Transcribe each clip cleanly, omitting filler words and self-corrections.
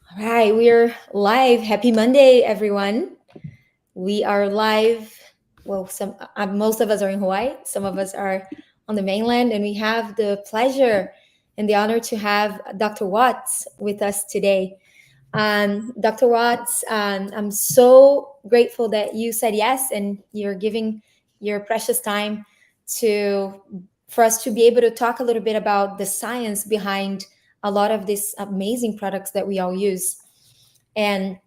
All right, we're live. Happy Monday, everyone. We are live. Well, most of us are in Hawaii. Some of us are on the mainland, and we have the pleasure and the honor to have Dr. Watts with us today. Dr. Watts, I'm so grateful that you said yes and you're giving your precious time to for us to be able to talk a little bit about the science behind a lot of these amazing products that we all use. And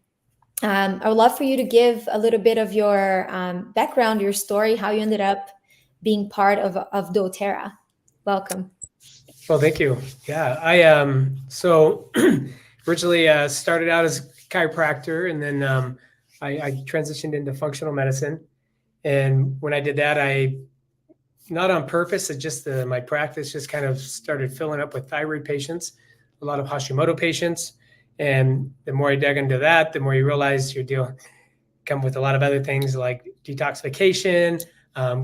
I would love for you to give a little bit of your background, your story, how you ended up being part of doTERRA. Welcome. Well, thank you. Yeah, I so originally started out as a chiropractor, and then I transitioned into functional medicine. And when I did that, I not on purpose, it just my practice just kind of started filling up with thyroid patients, a lot of Hashimoto patients. And the more I dug into that, the more you realize you're dealing come with a lot of other things like detoxification,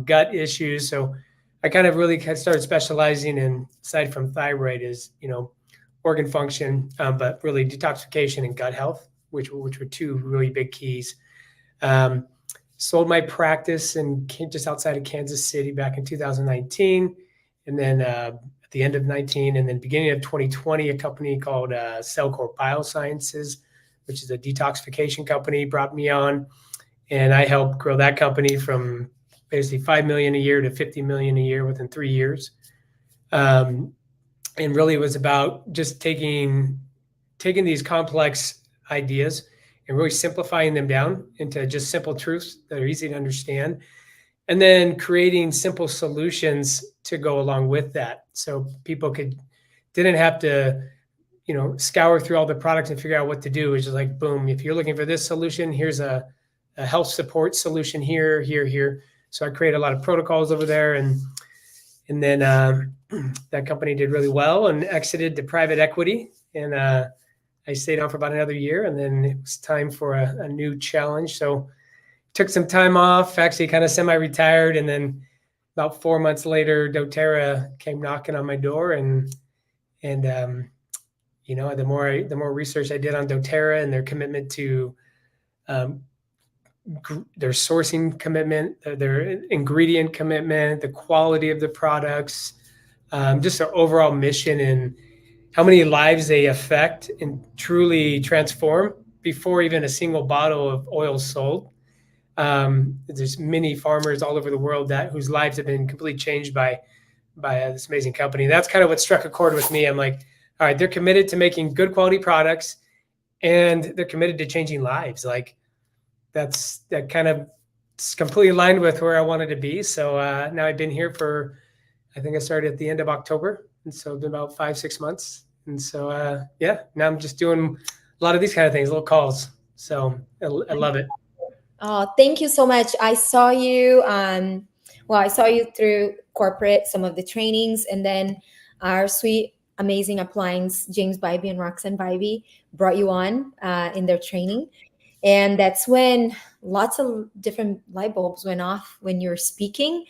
gut issues. So I kind of really started specializing in, aside from thyroid, is organ function, but really detoxification and gut health, which were two really big keys. Sold my practice in just outside of Kansas City back in 2019, and then at the end of 19, and then beginning of 2020, a company called Cellcore Biosciences, which is a detoxification company, brought me on, and I helped grow that company from basically 5 million a year to 50 million a year within 3 years. And really it was about just taking these complex ideas and really simplifying them down into just simple truths that are easy to understand, and then creating simple solutions to go along with that, so people didn't have to scour through all the products and figure out what to do. It's just like, boom, if you're looking for this solution, here's a health support solution here. So I created a lot of protocols over there, and then that company did really well and exited to private equity. And I stayed on for about another year, and then it was time for a new challenge. So took some time off, actually kind of semi-retired, and then about 4 months later, doTERRA came knocking on my door, and the more research I did on doTERRA and their commitment to their sourcing commitment, their ingredient commitment, the quality of the products, just their overall mission and how many lives they affect and truly transform before even a single bottle of oil sold. There's many farmers all over the world whose lives have been completely changed by this amazing company. And that's kind of what struck a chord with me. I'm like, all right, they're committed to making good quality products, and they're committed to changing lives. Like that kind of completely aligned with where I wanted to be. So now I've been here for, I think I started at the end of October. And so it's been about 5-6 months. And so, now I'm just doing a lot of these kind of things, little calls. So I love it. Oh, thank you so much. I saw you. I saw you through corporate, some of the trainings, and then our sweet, amazing appliance, James Bybee and Roxanne Bybee, brought you on in their training. And that's when lots of different light bulbs went off when you're speaking.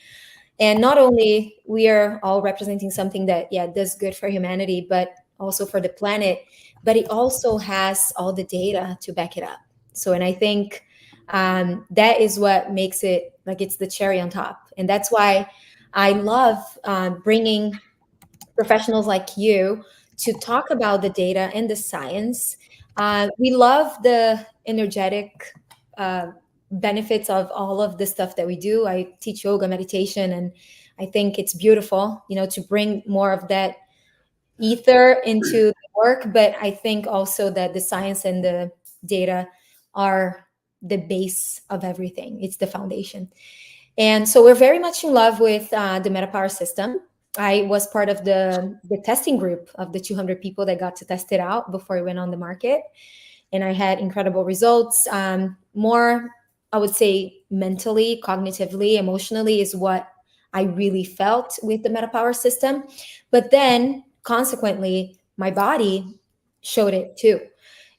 And not only we are all representing something that, does good for humanity, but also for the planet, but it also has all the data to back it up. So, and I think that is what makes it like it's the cherry on top. And that's why I love bringing professionals like you to talk about the data and the science. We love the energetic benefits of all of the stuff that we do. I teach yoga, meditation, and I think it's beautiful, to bring more of that ether into the work. But I think also that the science and the data are the base of everything. It's the foundation. And so we're very much in love with the MetaPWR system. I was part of the testing group of the 200 people that got to test it out before it went on the market. And I had incredible results. More, I would say, mentally, cognitively, emotionally is what I really felt with the MetaPWR system. But then, consequently, my body showed it too.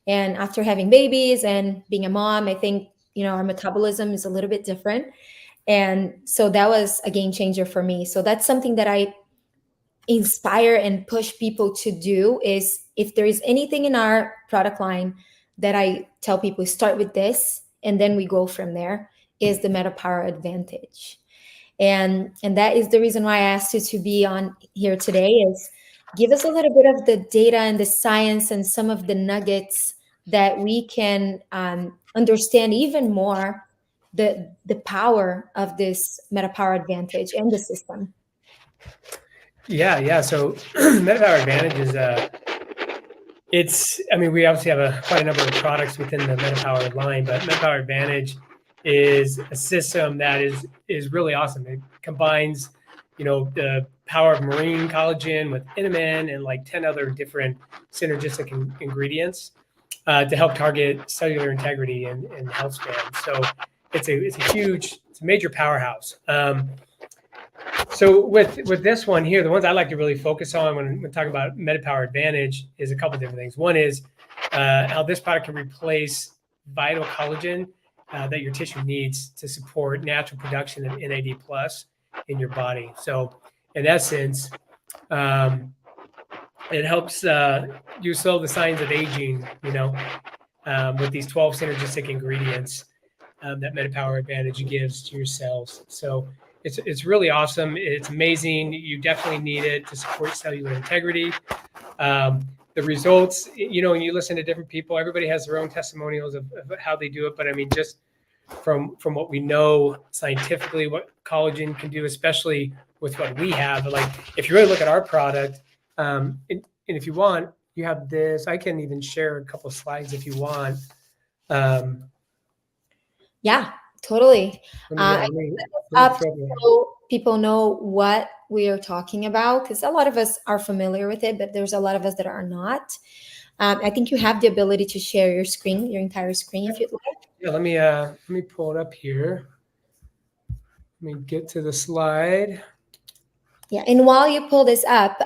And after having babies and being a mom, I think, our metabolism is a little bit different. And so that was a game changer for me. So that's something that I inspire and push people to do is if there is anything in our product line that I tell people, start with this and then we go from there, is the MetaPWR Advantage. And that is the reason why I asked you to be on here today, is give us a little bit of the data and the science and some of the nuggets that we can understand even more the power of this MetaPWR Advantage and the system. Yeah. So MetaPWR Advantage is I mean, we obviously have quite a number of products within the MetaPWR line, but MetaPWR Advantage is a system that is really awesome. It combines, the power of marine collagen with NMN and like 10 other different synergistic ingredients to help target cellular integrity and health span. So it's a major powerhouse. So with this one here, the ones I like to really focus on when talking about MetaPWR Advantage is a couple different things. One is how this product can replace vital collagen that your tissue needs to support natural production of NAD+ in your body. So in essence, it helps you slow the signs of aging, with these 12 synergistic ingredients that MetaPWR Advantage gives to your cells. So it's really awesome. It's amazing. You definitely need it to support cellular integrity. The results, when you listen to different people, everybody has their own testimonials of how they do it. But I mean, just from what we know scientifically, what collagen can do, especially with what we have. Like if you really look at our product, and if you want, you have this. I can even share a couple of slides if you want. Yeah, totally. Let me Up so people know what we are talking about, because a lot of us are familiar with it, but there's a lot of us that are not. I think you have the ability to share your screen, your entire screen, if you'd like. Yeah, let me pull it up here. Let me get to the slide. Yeah, and while you pull this up,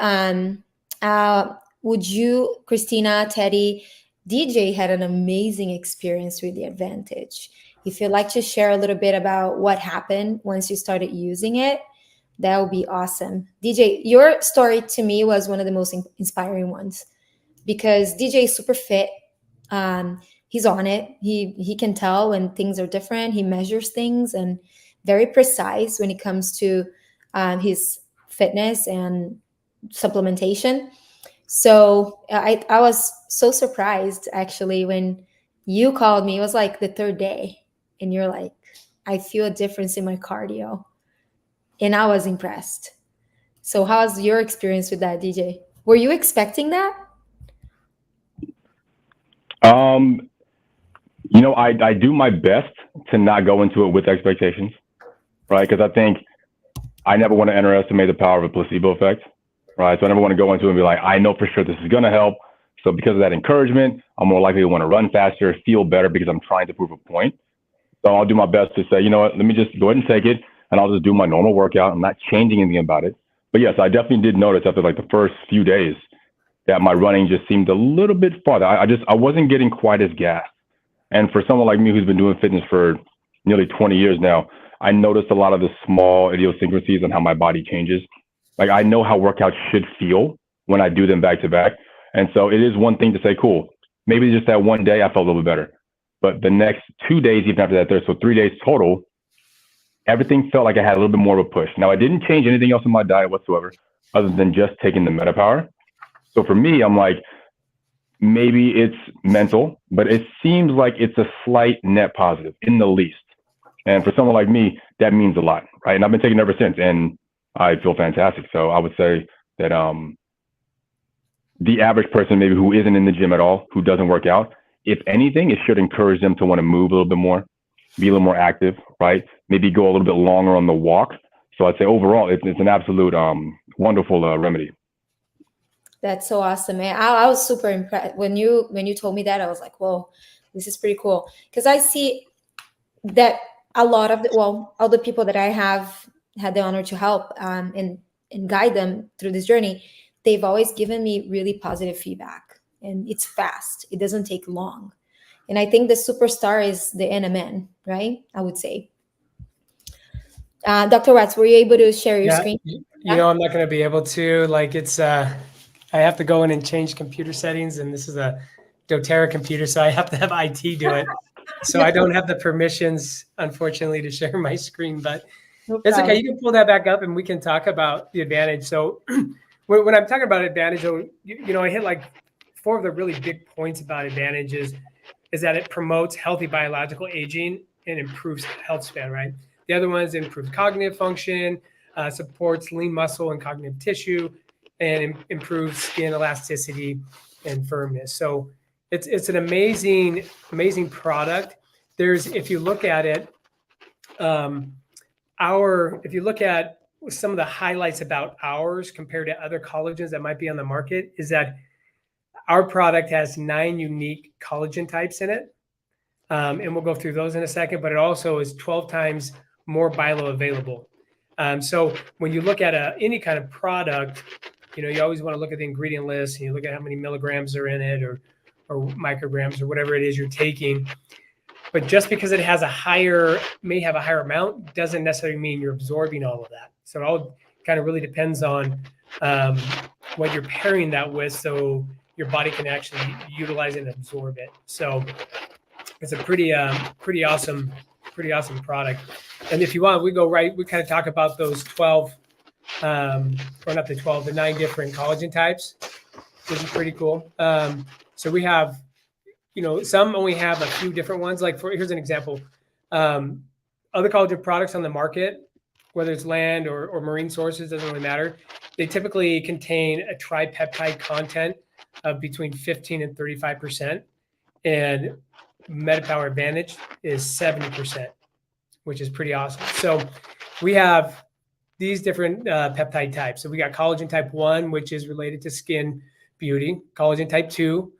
would you, Christina, Teddy, DJ had an amazing experience with the Advantage. If you'd like to share a little bit about what happened once you started using it, that would be awesome. DJ, your story to me was one of the most inspiring ones, because DJ is super fit. He's on it. He can tell when things are different. He measures things and very precise when it comes to his fitness and supplementation. So I was so surprised actually when you called me. It was like the third day, and you're like, I feel a difference in my cardio, and I was impressed. So how's your experience with that, DJ? Were you expecting that? I do my best to not go into it with expectations, right? Because I think I never want to underestimate the power of a placebo effect, right? So I never want to go into it and be like, I know for sure this is going to help. So because of that encouragement, I'm more likely to want to run faster, feel better, because I'm trying to prove a point. So I'll do my best to say, you know what, let me just go ahead and take it, and I'll just do my normal workout. I'm not changing anything about it. But yes, I definitely did notice after like the first few days that my running just seemed a little bit farther. I wasn't getting quite as gassed. And for someone like me who's been doing fitness for nearly 20 years now, I noticed a lot of the small idiosyncrasies on how my body changes. Like I know how workouts should feel when I do them back to back. And so it is one thing to say, cool, maybe just that one day I felt a little bit better. But the next 2 days, even after that, so 3 days total, everything felt like I had a little bit more of a push. Now, I didn't change anything else in my diet whatsoever, other than just taking the MetaPWR. So for me, I'm like, maybe it's mental, but it seems like it's a slight net positive in the least. And for someone like me, that means a lot, right? And I've been taking it ever since, and I feel fantastic. So I would say that the average person maybe who isn't in the gym at all, who doesn't work out, if anything, it should encourage them to want to move a little bit more, be a little more active, right? Maybe go a little bit longer on the walk. So I'd say overall, it's an absolute wonderful remedy. That's so awesome, man. I was super impressed when you told me that. I was like, whoa, this is pretty cool. Because I see that a lot of all the people that I have had the honor to help and guide them through this journey, they've always given me really positive feedback, and it's fast. It doesn't take long. And I think the superstar is the NMN, right? I would say. Dr. Watts, were you able to share your screen? I'm not going to be able to. Like it's I have to go in and change computer settings, and this is a doTERRA computer, so I have to have IT do it. So I don't have the permissions, unfortunately, to share my screen, but No it's okay. problem. You can pull that back up and we can talk about the advantage. So when I'm talking about advantage, I hit like 4 of the really big points about advantage is that it promotes healthy biological aging and improves health span, right? The other ones improves cognitive function, supports lean muscle and cognitive tissue, and improves skin elasticity and firmness. So it's an amazing product. If you look at it, if you look at some of the highlights about ours compared to other collagens that might be on the market, is that our product has 9 unique collagen types in it. And we'll go through those in a second, but it also is 12 times more bioavailable. So when you look at any kind of product, you always want to look at the ingredient list and you look at how many milligrams are in it or micrograms or whatever it is you're taking. But just because it may have a higher amount doesn't necessarily mean you're absorbing all of that. So it all kind of really depends on what you're pairing that with, so your body can actually utilize it and absorb it. So it's a pretty awesome product. And if you want, we kind of talk about those 12, or not the 12, the 9 different collagen types, which is pretty cool. So we have, some only have a few different ones. Like here's an example. Other collagen products on the market, whether it's land or marine sources, doesn't really matter. They typically contain a tripeptide content of between 15 and 35%. And MetaPWR Advantage is 70%, which is pretty awesome. So we have these different peptide types. So we got collagen type 1, which is related to skin beauty. Collagen type 2,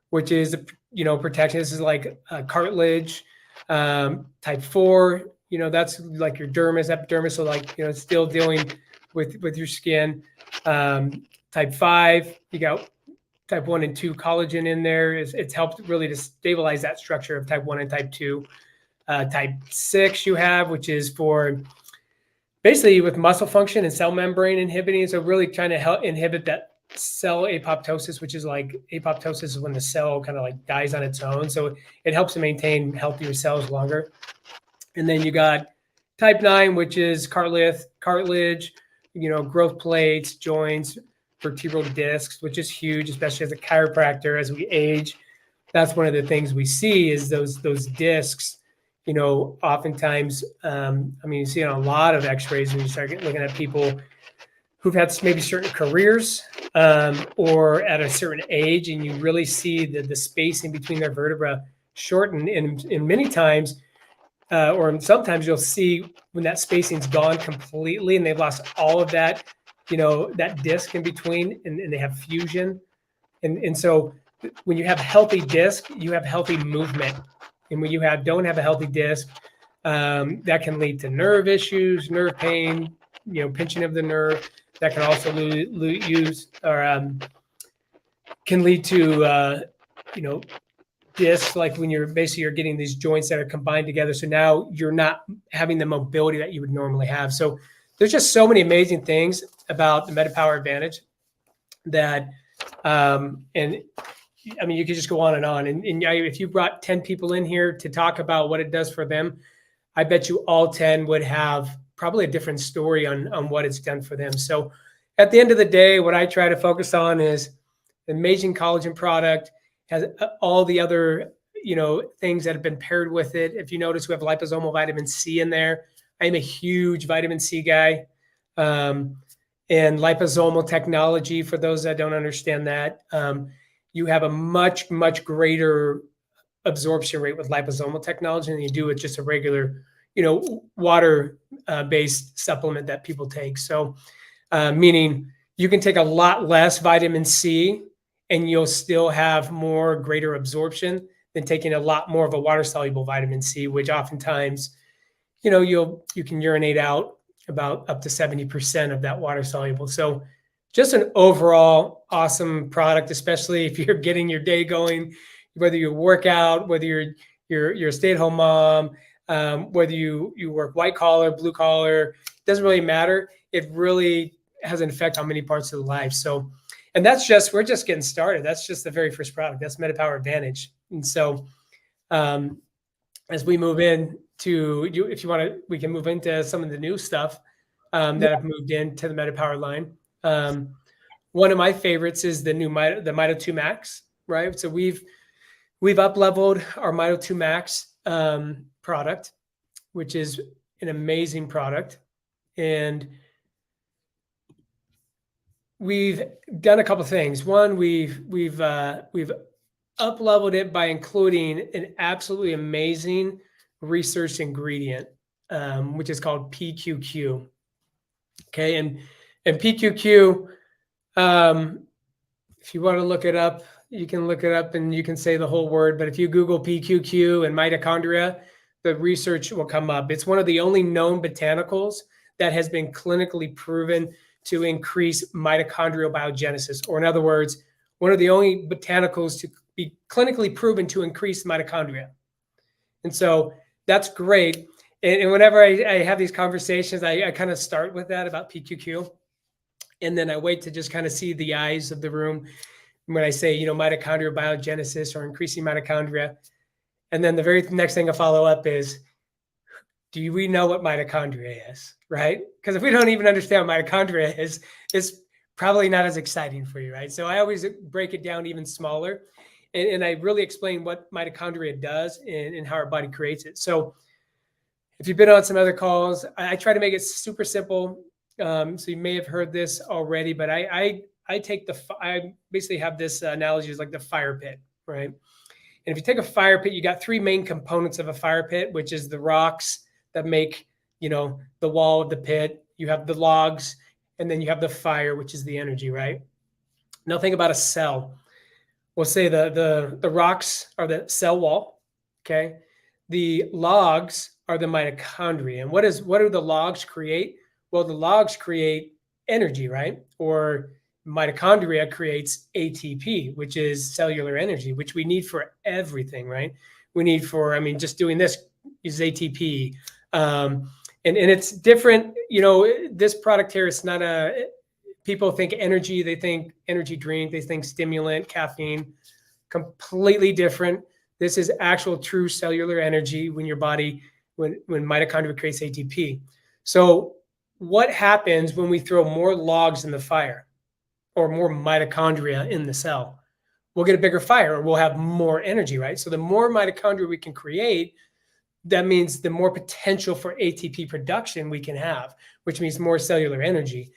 which is, protection. This is like cartilage. Type 4, that's like your dermis, epidermis. So like, it's still dealing with your skin. Type 5, you got type 1 and 2 collagen in there. It's helped really to stabilize that structure of type 1 and type 2. Type 6 you have, which is for basically with muscle function and cell membrane inhibiting. So really trying to help inhibit that cell apoptosis, which is like apoptosis is when the cell kind of like dies on its own. So it helps to maintain healthier cells longer. And then you got type 9, which is cartilage, growth plates, joints, vertebral discs, which is huge, especially as a chiropractor. As we age, that's one of the things we see is those discs. Oftentimes, you see on a lot of X-rays when you start looking at people who've had maybe certain careers or at a certain age, and you really see the spacing between their vertebra shorten. And many times, or sometimes you'll see when that spacing's gone completely and they've lost all of that, that disc in between, and they have fusion. And so when you have healthy disc, you have healthy movement. And when you don't have a healthy disc, that can lead to nerve issues, nerve pain, pinching of the nerve. That can also can lead to, discs, like when you're getting these joints that are combined together. So now you're not having the mobility that you would normally have. So there's just so many amazing things about the MetaPWR Advantage that, you could just go on and on. And if you brought 10 people in here to talk about what it does for them, I bet you all 10 would have probably a different story on what it's done for them. So at the end of the day, what I try to focus on is an amazing collagen product, has all the other, things that have been paired with it. If you notice, we have liposomal vitamin C in there. I'm a huge vitamin C guy. And liposomal technology, for those that don't understand that, you have a much, much greater absorption rate with liposomal technology than you do with just a regular, water-based supplement that people take. So meaning you can take a lot less vitamin C and you'll still have greater absorption than taking a lot more of a water-soluble vitamin C, which oftentimes, you can urinate out about up to 70% of that water-soluble. So just an overall awesome product, especially if you're getting your day going, whether you work out, whether you're a stay-at-home mom, whether you work white collar, blue collar, doesn't really matter. It really has an effect on many parts of the life. So And we're just getting started. That's just the very first product. That's MetaPWR Advantage. And so as we move in if you want to, we can move into some of the new stuff that have moved into the MetaPWR line. One of my favorites is the new the Mito2max, right? So we've up-leveled our Mito2max product, which is an amazing product. And we've done a couple of things. One, we've up-leveled it by including an absolutely amazing research ingredient, which is called PQQ. Okay, and PQQ, if you want to look it up, you can look it up and you can say the whole word. But if you Google PQQ and mitochondria, the research will come up. It's one of the only known botanicals that has been clinically proven to increase mitochondrial biogenesis, or in other words, one of the only botanicals to be clinically proven to increase mitochondria. And so that's great. And whenever I have these conversations, I kind of start with that about PQQ. And then I wait to just kind of see the eyes of the room when I say, mitochondrial biogenesis or increasing mitochondria. And then the very next thing I follow up is, do we know what mitochondria is, right? Because if we don't even understand what mitochondria is, it's probably not as exciting for you, right? So I always break it down even smaller. And I really explain what mitochondria does and how our body creates it. So if you've been on some other calls, I try to make it super simple. So you may have heard this already, but I basically have this analogy as like the fire pit, right? And if you take a fire pit, you got three main components of a fire pit, which is the rocks that make, the wall of the pit. You have the logs, and then you have the fire, which is the energy, right? Now think about a cell. We'll say the rocks are the cell wall, okay? The logs are the mitochondria. And what do the logs create? Well, the logs create energy, right? Or mitochondria creates ATP, which is cellular energy, which we need for everything, right? We need for, just doing this is ATP. And it's different, this product here is not people think energy, they think energy drink, they think stimulant, caffeine, completely different. This is actual true cellular energy when your body, when mitochondria creates ATP. So what happens when we throw more logs in the fire or more mitochondria in the cell? We'll get a bigger fire, or we'll have more energy, right? So the more mitochondria we can create, that means the more potential for ATP production we can have, which means more cellular energy.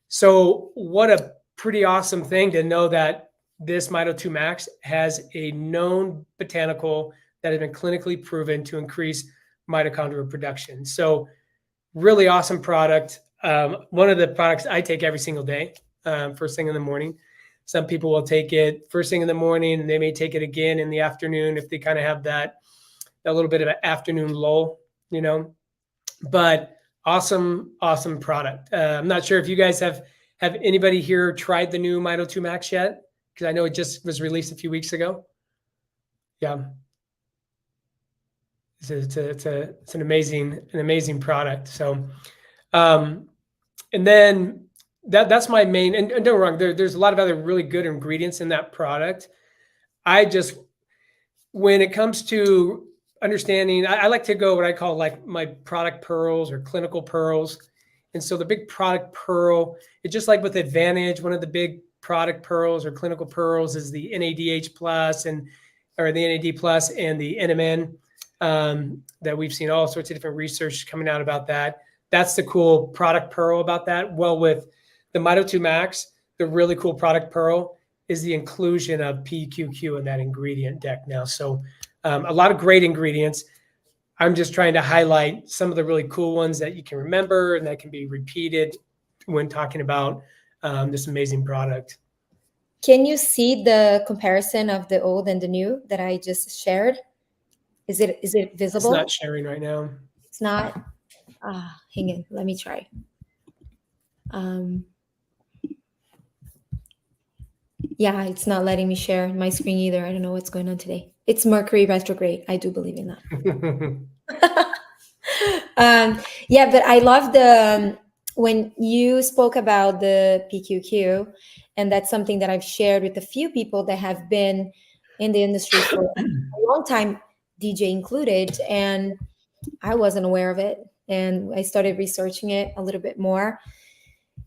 So what a pretty awesome thing to know that this Mito2max has a known botanical that has been clinically proven to increase mitochondrial production. So really awesome product. One of the products I take every single day, first thing in the morning. Some people will take it first thing in the morning, and they may take it again in the afternoon if they kind of have that little bit of an afternoon lull, But awesome product. I'm not sure if you guys have anybody here tried the new Mito2max yet, because I know it just was released a few weeks ago. Yeah. It's an amazing product. So, and then that's my main, and don't get me wrong, there's a lot of other really good ingredients in that product. When it comes to understanding, I like to go what I call like my product pearls or clinical pearls. And so the big product pearl, it's just like with Advantage, one of the big product pearls or clinical pearls is the NADH plus or the NAD plus and the NMN. That we've seen all sorts of different research coming out about that. That's the cool product pearl about that. Well, with the Mito2max, the really cool product pearl is the inclusion of PQQ in that ingredient deck now. So a lot of great ingredients. I'm just trying to highlight some of the really cool ones that you can remember and that can be repeated when talking about this amazing product. Can you see the comparison of the old and the new that I just shared? Is it visible? It's not sharing right now. It's not. Hang on. Let me try. Yeah, it's not letting me share my screen either. I don't know what's going on today. It's Mercury retrograde. I do believe in that. Yeah, but I love when you spoke about the PQQ And that's something that I've shared with a few people that have been in the industry for a long time, DJ included, and I wasn't aware of it. And I started researching it a little bit more.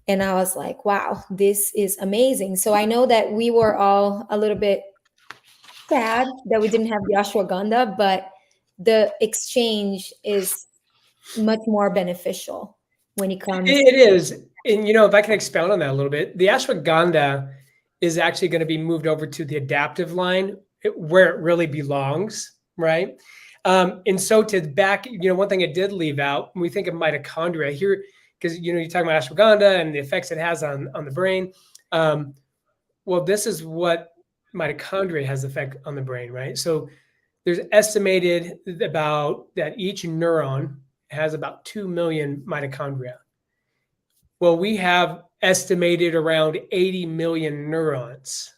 And I was like, wow, this is amazing. So I know that we were all a little bit sad that we didn't have the ashwagandha, but the exchange is much more beneficial when it comes. It is. And, if I can expound on that a little bit, the ashwagandha is actually going to be moved over to the adaptive line where it really belongs, right? And so to back, one thing I did leave out, when we think of mitochondria here, because, you're talking about ashwagandha and the effects it has on the brain. Well, this is what mitochondria has effect on the brain, right? So there's estimated about that each neuron has about 2 million mitochondria. Well, we have estimated around 80 million neurons.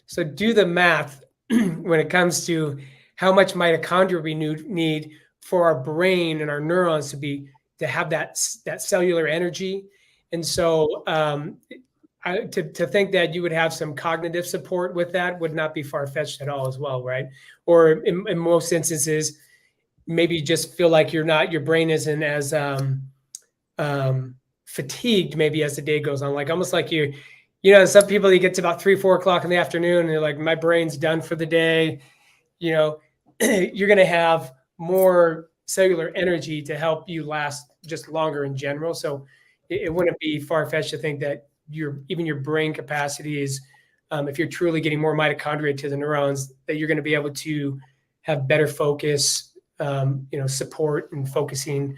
So do the math when it comes to how much mitochondria we need for our brain and our neurons to have that cellular energy. And so to think that you would have some cognitive support with that would not be far-fetched at all as well, right? Or in most instances, maybe you just feel like your brain isn't as fatigued maybe as the day goes on, like almost like some people, you get to about 3-4 o'clock in the afternoon and they're like, my brain's done for the day. You're going to have more cellular energy to help you last just longer in general. So it wouldn't be far-fetched to think that even your brain capacity is, if you're truly getting more mitochondria to the neurons, that you're going to be able to have better focus, support and focusing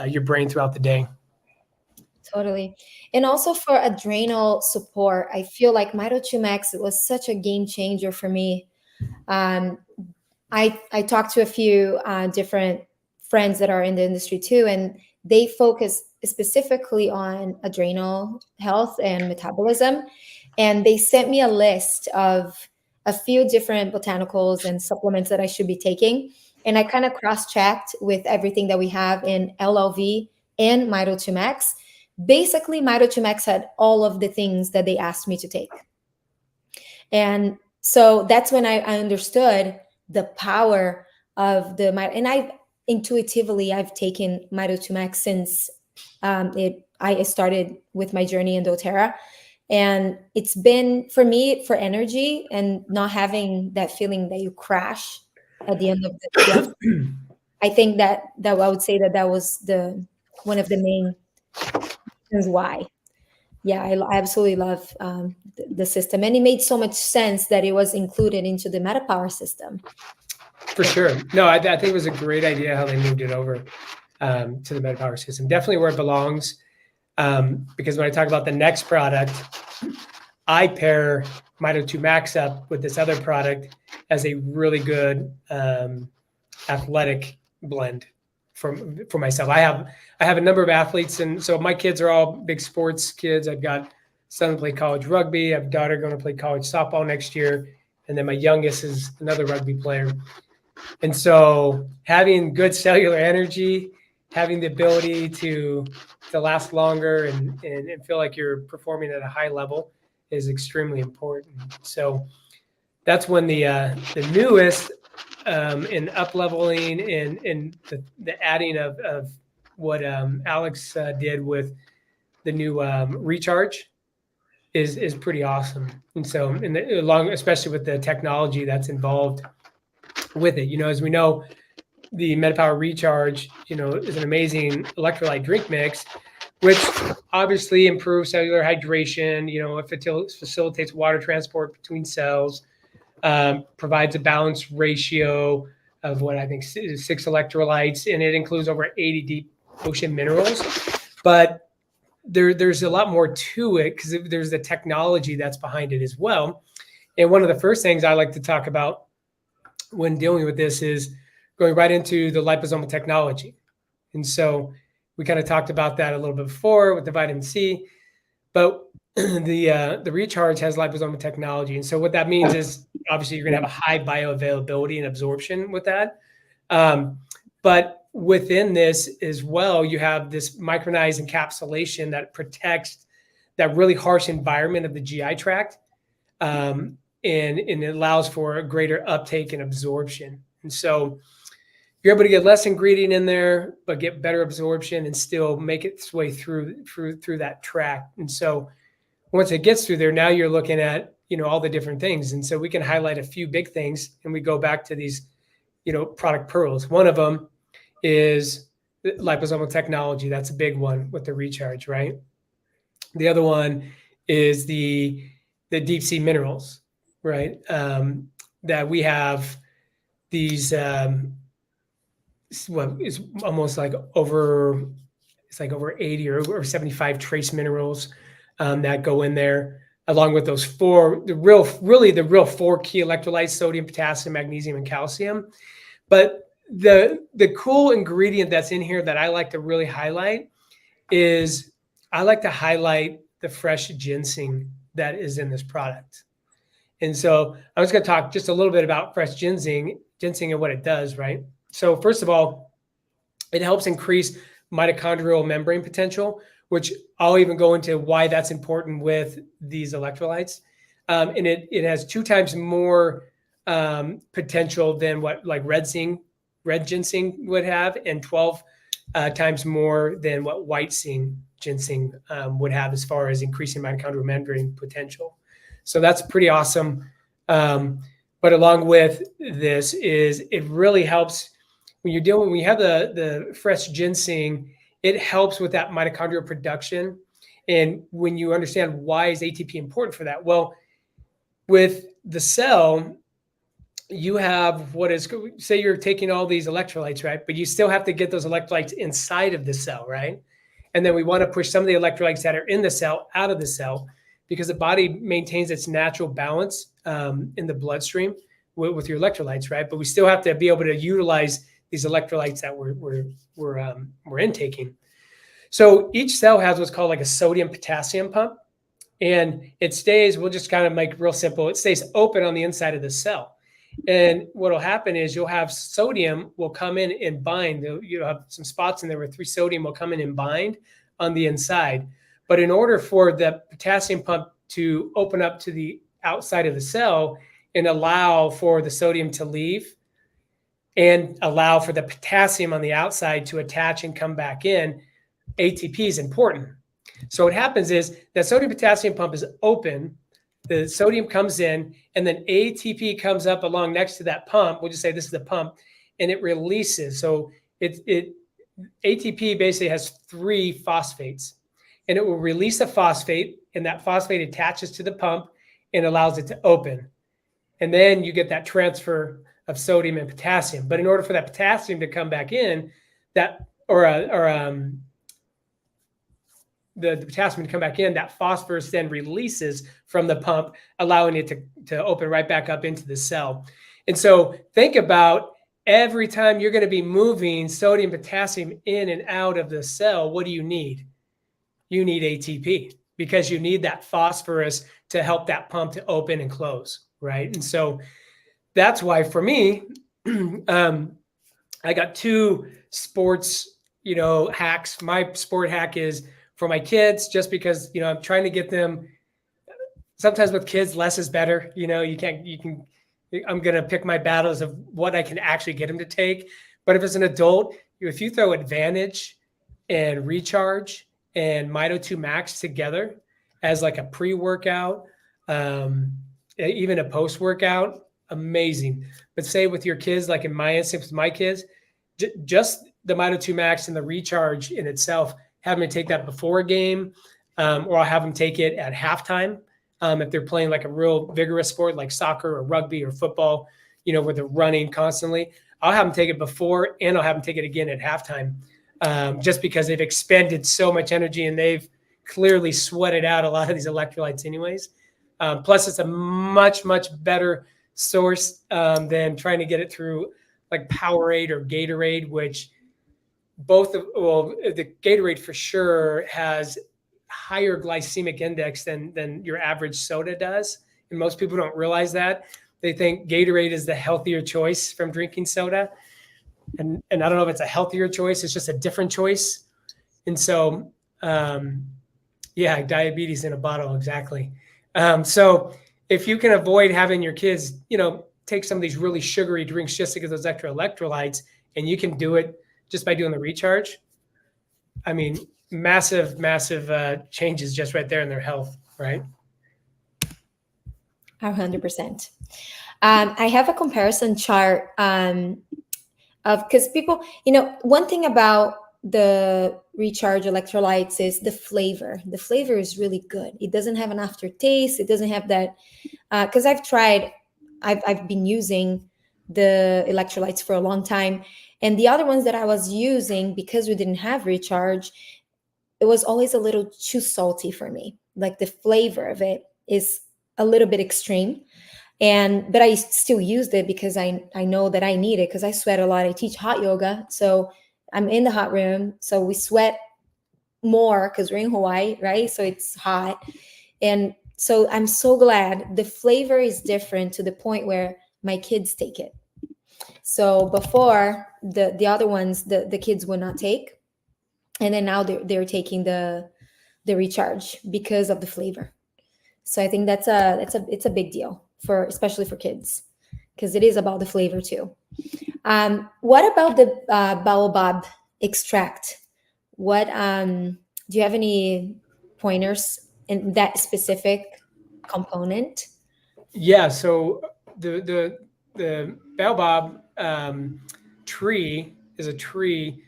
your brain throughout the day. Totally. And also for adrenal support, I feel like Mito2max was such a game changer for me. I talked to a few different friends that are in the industry too, and they focus specifically on adrenal health and metabolism. And they sent me a list of a few different botanicals and supplements that I should be taking. And I kind of cross-checked with everything that we have in LLV and Mito2max. Basically, Mito2max had all of the things that they asked me to take. And so that's when I understood the power of the Mito. And I've taken Mito2max since I started with my journey in doTERRA. And it's been, for me, for energy and not having that feeling that you crash at the end of the day. I think that I would say that was one of the main reasons why. Yeah, I absolutely love the system. And it made so much sense that it was included into the MetaPWR system. For sure. No, I think it was a great idea how they moved it over to the MetaPWR system. Definitely where it belongs. Because when I talk about the next product, I pair Mito2max up with this other product as a really good athletic blend for myself. I have a number of athletes, and so my kids are all big sports kids. I've got son who played college rugby. I have a daughter going to play college softball next year, and then my youngest is another rugby player. And so having good cellular energy, having the ability to last longer and feel like you're performing at a high level is extremely important. So that's when the newest in up-leveling and the adding of what Alex did with the new recharge is pretty awesome. And so especially with the technology that's involved with it, as we know, the MetaPWR Recharge, is an amazing electrolyte drink mix, which obviously improves cellular hydration. It facilitates water transport between cells, provides a balanced ratio of what I think is 6 electrolytes, and it includes over 80 deep ocean minerals. But there's a lot more to it because there's the technology that's behind it as well. And one of the first things I like to talk about when dealing with this is going right into the liposomal technology. And so we kind of talked about that a little bit before with the vitamin C, but the recharge has liposomal technology. And so what that means is obviously you're going to have a high bioavailability and absorption with that. But within this as well, you have this micronized encapsulation that protects that really harsh environment of the GI tract, and it allows for a greater uptake and absorption. And so you're able to get less ingredient in there, but get better absorption and still make its way through that tract. And so once it gets through there, now you're looking at, all the different things. And so we can highlight a few big things, and we go back to these, product pearls. One of them is liposomal technology. That's a big one with the recharge, right? The other one is the deep sea minerals, right? That we have these, it's almost like over 80 or 75 trace minerals that go in there, along with those the real 4 key electrolytes: sodium, potassium, magnesium, and calcium. But the cool ingredient that's in here that I like to really highlight is the fresh ginseng that is in this product. And so I'm just going to talk just a little bit about fresh ginseng and what it does, right? So first of all, it helps increase mitochondrial membrane potential, which I'll even go into why that's important with these electrolytes. And it has 2 times more potential than what like red ginseng would have, and 12 times more than what white ginseng would have as far as increasing mitochondrial membrane potential. So that's pretty awesome. But along with this is it really helps when you have the fresh ginseng, it helps with that mitochondrial production. And when you understand why is ATP important for that? Well, with the cell, you have say you're taking all these electrolytes, right? But you still have to get those electrolytes inside of the cell, right? And then we want to push some of the electrolytes that are in the cell out of the cell, because the body maintains its natural balance in the bloodstream with your electrolytes, right? But we still have to be able to utilize these electrolytes that we're intaking. So each cell has what's called like a sodium potassium pump, and it stays, we'll just kind of make it real simple, it stays open on the inside of the cell. And what will happen is you'll have sodium will come in and bind. You'll have some spots in there where 3 sodium will come in and bind on the inside. But in order for the potassium pump to open up to the outside of the cell and allow for the sodium to leave and allow for the potassium on the outside to attach and come back in, ATP is important. So what happens is that sodium potassium pump is open, the sodium comes in, and then ATP comes up along next to that pump. We'll just say this is the pump, and it releases. So ATP basically has 3 phosphates, and it will release a phosphate, and that phosphate attaches to the pump and allows it to open. And then you get that transfer of sodium and potassium. But in order for that potassium to come back in, the potassium to come back in, that phosphorus then releases from the pump, allowing it to open right back up into the cell. And so think about every time you're going to be moving sodium, potassium in and out of the cell, what do you need? You need ATP, because you need that phosphorus to help that pump to open and close, right? And so that's why for me, I got 2 sports, hacks. My sport hack is for my kids, just because, I'm trying to get them, sometimes with kids, less is better. I'm going to pick my battles of what I can actually get them to take. But if it's an adult, if you throw Advantage and Recharge and Mito2max together as like a pre-workout, even a post-workout, amazing. But say with your kids, like in my instance with my kids, just the Mito2max and the Recharge in itself, have them take that before a game, or I'll have them take it at halftime. If they're playing like a real vigorous sport like soccer or rugby or football, where they're running constantly, I'll have them take it before, and I'll have them take it again at halftime, just because they've expended so much energy and they've clearly sweated out a lot of these electrolytes anyways. Plus, it's a much, much better source than trying to get it through like Powerade or Gatorade, which the Gatorade for sure has higher glycemic index than your average soda does. And most people don't realize that. They think Gatorade is the healthier choice from drinking soda. And I don't know if it's a healthier choice. It's just a different choice. And so yeah, diabetes in a bottle, exactly. So if you can avoid having your kids, take some of these really sugary drinks just to get those extra electrolytes, and you can do it just by doing the recharge. I mean, massive, massive changes just right there in their health, right? 100%. I have a comparison chart of, because people, one thing about the recharge electrolytes is the flavor. The flavor is really good. It doesn't have an aftertaste. It doesn't have that, because I've been using the electrolytes for a long time, and the other ones that I was using, because we didn't have recharge, it was always a little too salty for me. Like the flavor of it is a little bit extreme. But I still used it because I know that I need it, because I sweat a lot. I teach hot yoga, so I'm in the hot room, so we sweat more because we're in Hawaii, right? So it's hot. And so I'm so glad the flavor is different to the point where my kids take it. So before, the other ones, the kids would not take, and then now they're taking the recharge because of the flavor. So I think it's a big deal, especially for kids, because it is about the flavor too. What about the baobab extract? What do you have any pointers in that specific component? Yeah. So the baobab tree is a tree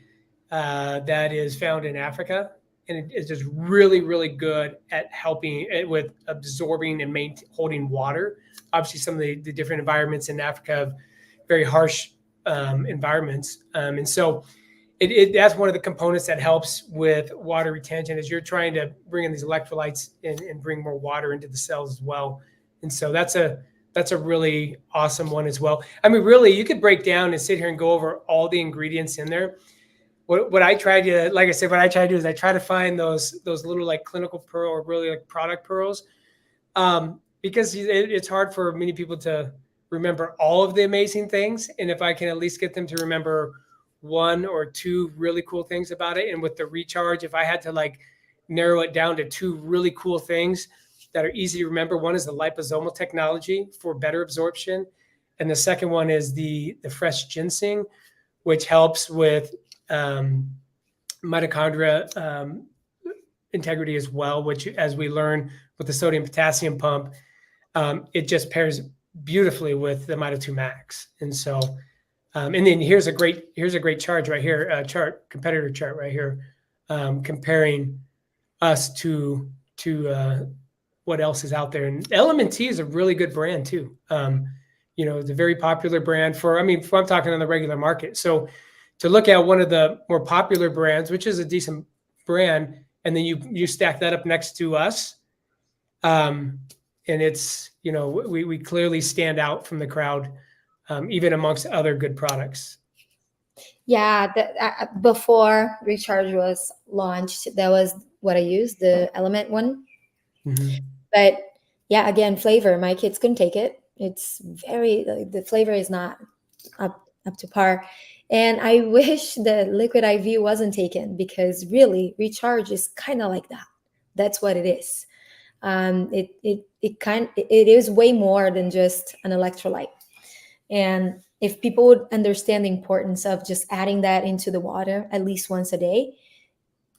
that is found in Africa, and it is just really, really good at helping with absorbing and holding water. Obviously, some of the different environments in Africa have very harsh environments, and so that's one of the components that helps with water retention, as you're trying to bring in these electrolytes and bring more water into the cells as well. And so that's a really awesome one as well. I mean, really, you could break down and sit here and go over all the ingredients in there. What I try to, like I said, what I try to do is I try to find those little like clinical pearl or really like product pearls, because it's hard for many people to remember all of the amazing things. And if I can at least get them to remember one or two really cool things about it, and with the recharge, if I had to like narrow it down to two really cool things that are easy to remember, one is the liposomal technology for better absorption, and the second one is the fresh ginseng, which helps with mitochondria integrity as well, which, as we learn with the sodium potassium pump, it just pairs beautifully with the Mito2max. And so, and then here's a great chart right here, competitor chart right here, comparing us to what else is out there. And Element T is a really good brand too. It's a very popular brand I'm talking on the regular market. So to look at one of the more popular brands, which is a decent brand, and then you stack that up next to us, and it's, we clearly stand out from the crowd, even amongst other good products. Yeah, before Recharge was launched, that was what I used, the Element one. Mm-hmm. But yeah, again, flavor, my kids couldn't take it. It's the flavor is not up to par. And I wish the liquid IV wasn't taken, because really Recharge is kind of like that. That's what it is. It is way more than just an electrolyte. And if people would understand the importance of just adding that into the water at least once a day,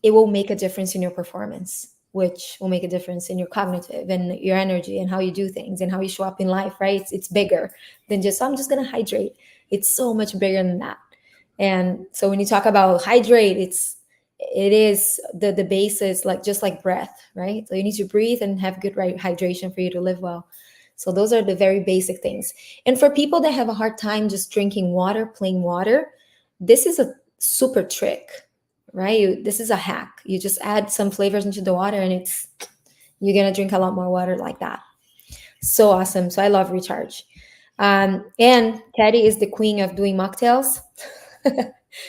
it will make a difference in your performance, which will make a difference in your cognitive and your energy and how you do things and how you show up in life, right? It's bigger than just, I'm just going to hydrate. It's so much bigger than that. And so when you talk about hydrate, it is the basis, like just like breath, right? So you need to breathe and have good hydration for you to live well. So those are the very basic things. And for people that have a hard time just drinking water, plain water, this is a super trick, right? This is a hack. You just add some flavors into the water, and you're going to drink a lot more water like that. So awesome. So I love Recharge. And Teddy is the queen of doing mocktails.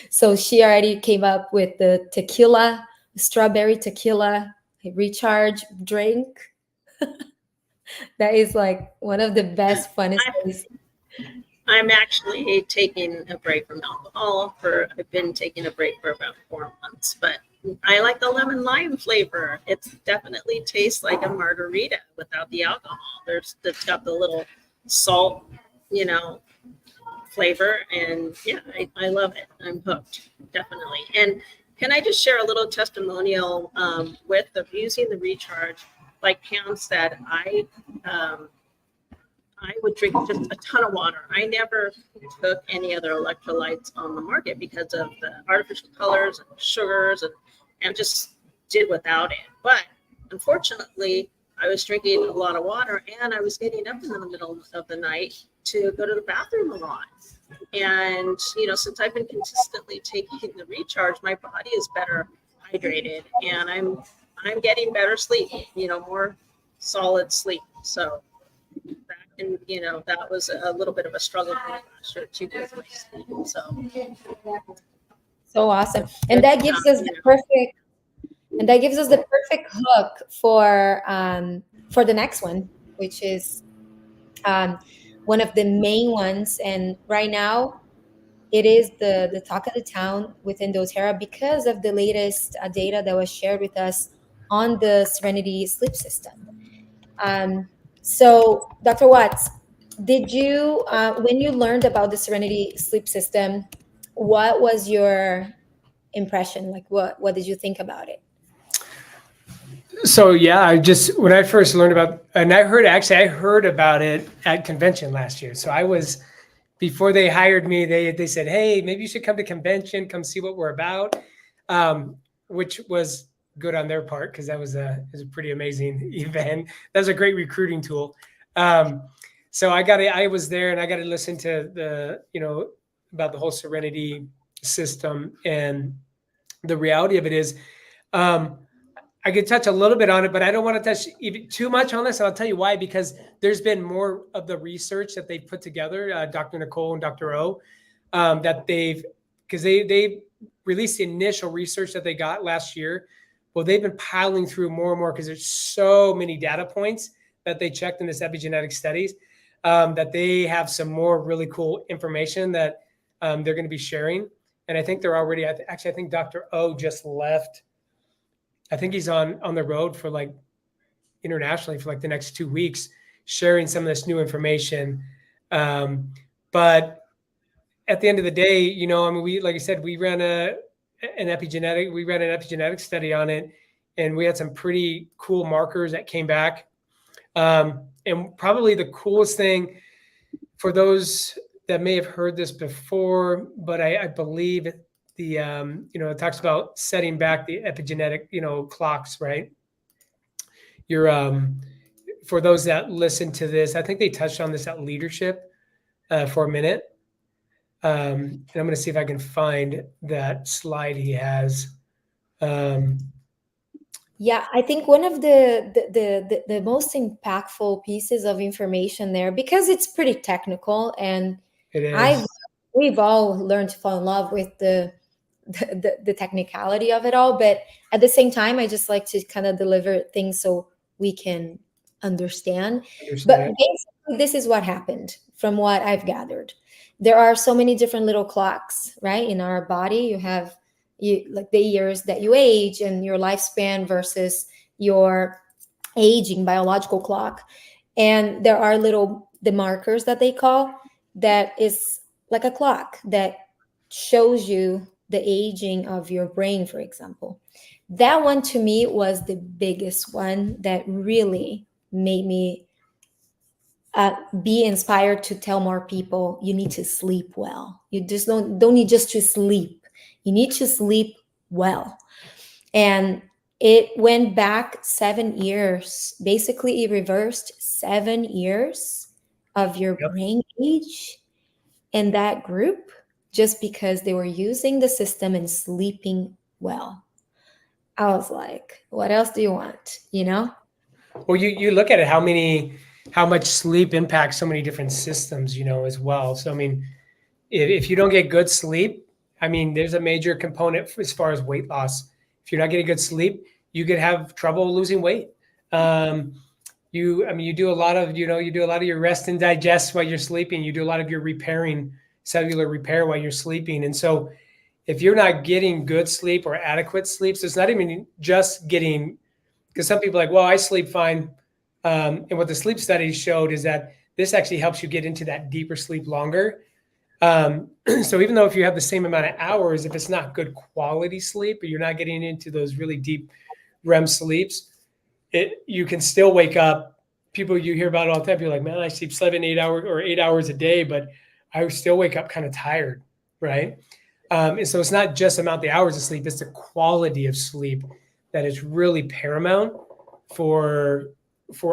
So she already came up with the strawberry tequila Recharge drink. That is like one of the best, funnest things. I'm actually taking a break from alcohol I've been taking a break for about 4 months, but I like the lemon lime flavor. It definitely tastes like a margarita without the alcohol. It's got the little salt, you know, flavor, and yeah, I love it. I'm hooked, definitely. And can I just share a little testimonial with the using the recharge? Like Pam said, I would drink just a ton of water. I never took any other electrolytes on the market because of the artificial colors and sugars, and just did without it. But unfortunately, I was drinking a lot of water, and I was getting up in the middle of the night to go to the bathroom a lot. And since I've been consistently taking the recharge, my body is better hydrated, and I'm getting better sleep. More solid sleep. So and that was a little bit of a struggle for me last year too with my sleep. So awesome. And that gives us the perfect hook for the next one, which is one of the main ones. And right now it is the talk of the town within doTERRA because of the latest data that was shared with us on the Serenity sleep system. So, Dr. Watts, did you, when you learned about the Serenity sleep system, what was your impression? Like, what did you think about it? So yeah, when I first learned about, and I heard about it at convention last year. So before they hired me, they said, hey, maybe you should come to convention, come see what we're about, which was good on their part because that was a pretty amazing event. That was a great recruiting tool. So I was there and I got to listen to about the whole Serenity system, and the reality of it is, I could touch a little bit on it, but I don't want to touch even too much on this. And I'll tell you why, because there's been more of the research that they've put together, Dr. Nicole and Dr. O, that because they released the initial research that they got last year. Well, they've been piling through more and more because there's so many data points that they checked in this epigenetic studies, that they have some more really cool information that they're going to be sharing. And I think they're already, I think Dr. O just left. I think he's on the road for internationally for the next 2 weeks, sharing some of this new information. But at the end of the day, we, like I said, we ran an epigenetic study on it, and we had some pretty cool markers that came back. And probably the coolest thing for those that may have heard this before, but I believe it talks about setting back the epigenetic, clocks, right? For those that listen to this, I think they touched on this at leadership for a minute. And I'm going to see if I can find that slide he has. Yeah, I think one of the most impactful pieces of information there, because it's pretty technical, and it is. We've all learned to fall in love with the technicality of it all, but at the same time, I just like to kind of deliver things so we can understand. But basically, this is what happened from what I've gathered. There are so many different little clocks, right? In our body, you have like the years that you age and your lifespan versus your aging biological clock. And there are the markers that they call, that is like a clock that shows you the aging of your brain, for example. That one to me was the biggest one that really made me be inspired to tell more people you need to sleep well. You just don't need just to sleep. You need to sleep well. And it went back 7 years. Basically, it reversed 7 years of your brain age in that group, just because they were using the system and sleeping well. I was like, what else do you want? Well, you look at it, how much sleep impacts so many different systems, as well. So, I mean, if you don't get good sleep, there's a major component as far as weight loss. If you're not getting good sleep, you could have trouble losing weight. You do a lot of your rest and digest while you're sleeping. You do a lot of your cellular repair while you're sleeping. And so if you're not getting good sleep or adequate sleep, so it's not even just getting, because some people are like, well, I sleep fine. And what the sleep studies showed is that this actually helps you get into that deeper sleep longer. So even though if you have the same amount of hours, if it's not good quality sleep, or you're not getting into those really deep REM sleeps, you can still wake up. People you hear about all the time, people are like, man, I sleep 7, 8 hours or 8 hours a day, but I still wake up kind of tired, right? And so it's not just about the hours of sleep, it's the quality of sleep that is really paramount for